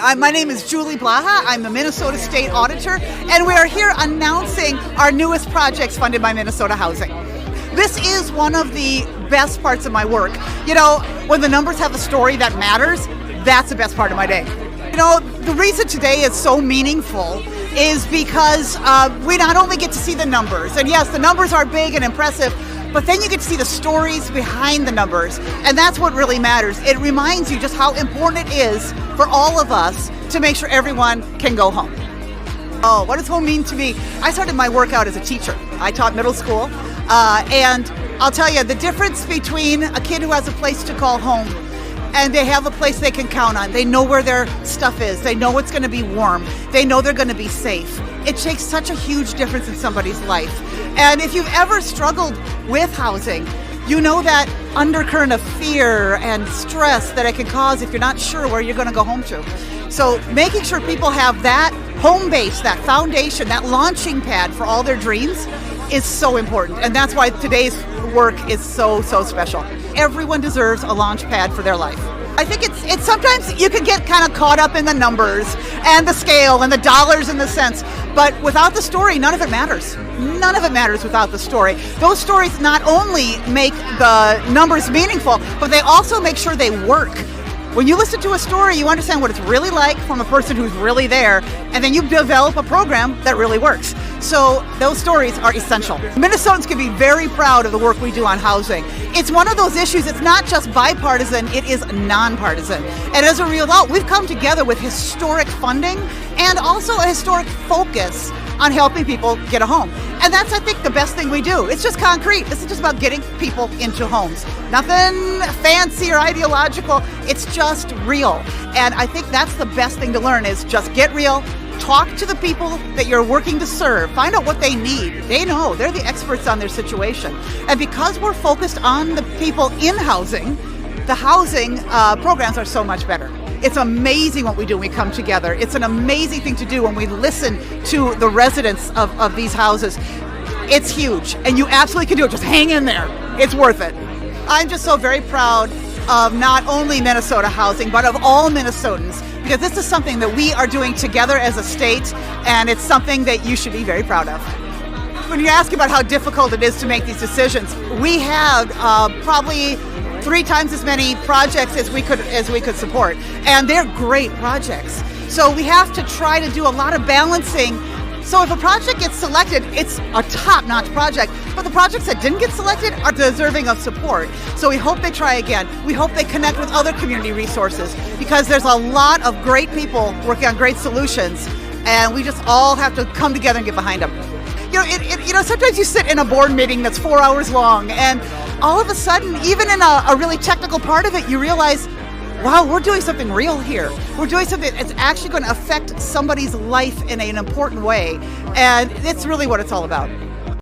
My name is Julie Blaha. I'm the Minnesota State Auditor, and we are here announcing our newest projects funded by Minnesota Housing. This is one of the best parts of my work. You know, when the numbers have a story that matters, that's the best part of my day. You know, the reason today is so meaningful is because we not only get to see the numbers, and yes, the numbers are big and impressive, but then you get to see the stories behind the numbers, and that's what really matters. It reminds you just how important it is for all of us to make sure everyone can go home. Oh, what does home mean to me? I started my work out as a teacher. I taught middle school, and I'll tell you, the difference between a kid who has a place to call home and they have a place they can count on. They know where their stuff is. They know it's going to be warm. They know they're going to be safe. It makes such a huge difference in somebody's life. And if you've ever struggled with housing, you know that undercurrent of fear and stress that it can cause if you're not sure where you're going to go home to. So making sure people have that home base, that foundation, that launching pad for all their dreams is so important. And that's why today's work is so special. Everyone deserves a launch pad for their life. I think it's sometimes you can get kind of caught up in the numbers and the scale and the dollars and the cents, but without the story, none of it matters. None of it matters without the story. Those stories not only make the numbers meaningful, but they also make sure they work. When you listen to a story, you understand what it's really like from a person who's really there, and then you develop a program that really works. So those stories are essential. Minnesotans can be very proud of the work we do on housing. It's one of those issues, it's not just bipartisan, it is nonpartisan. And as a result, we've come together with historic funding and also a historic focus on helping people get a home. And that's, I think, the best thing we do. It's just concrete. This is just about getting people into homes. Nothing fancy or ideological. It's just real. And I think that's the best thing to learn is just get real. Talk to the people that you're working to serve. Find out what they need. They know. They're the experts on their situation. And because we're focused on the people in housing, the housing programs are so much better. It's amazing what we do when we come together. It's an amazing thing to do when we listen to the residents of these houses. It's huge, and you absolutely can do it. Just hang in there. It's worth it. I'm just so very proud of not only Minnesota Housing, but of all Minnesotans, because this is something that we are doing together as a state, and it's something that you should be very proud of. When you ask about how difficult it is to make these decisions, we have probably 3 times as many projects as we could support, and they're great projects. So we have to try to do a lot of balancing. So if a project gets selected, it's a top-notch project, but the projects that didn't get selected are deserving of support. So we hope they try again. We hope they connect with other community resources, because there's a lot of great people working on great solutions, and we just all have to come together and get behind them. You know, sometimes you sit in a board meeting that's 4 hours long, and all of a sudden, even in a really technical part of it, you realize, wow, we're doing something real here. We're doing something that's actually going to affect somebody's life in an important way, and it's really what it's all about.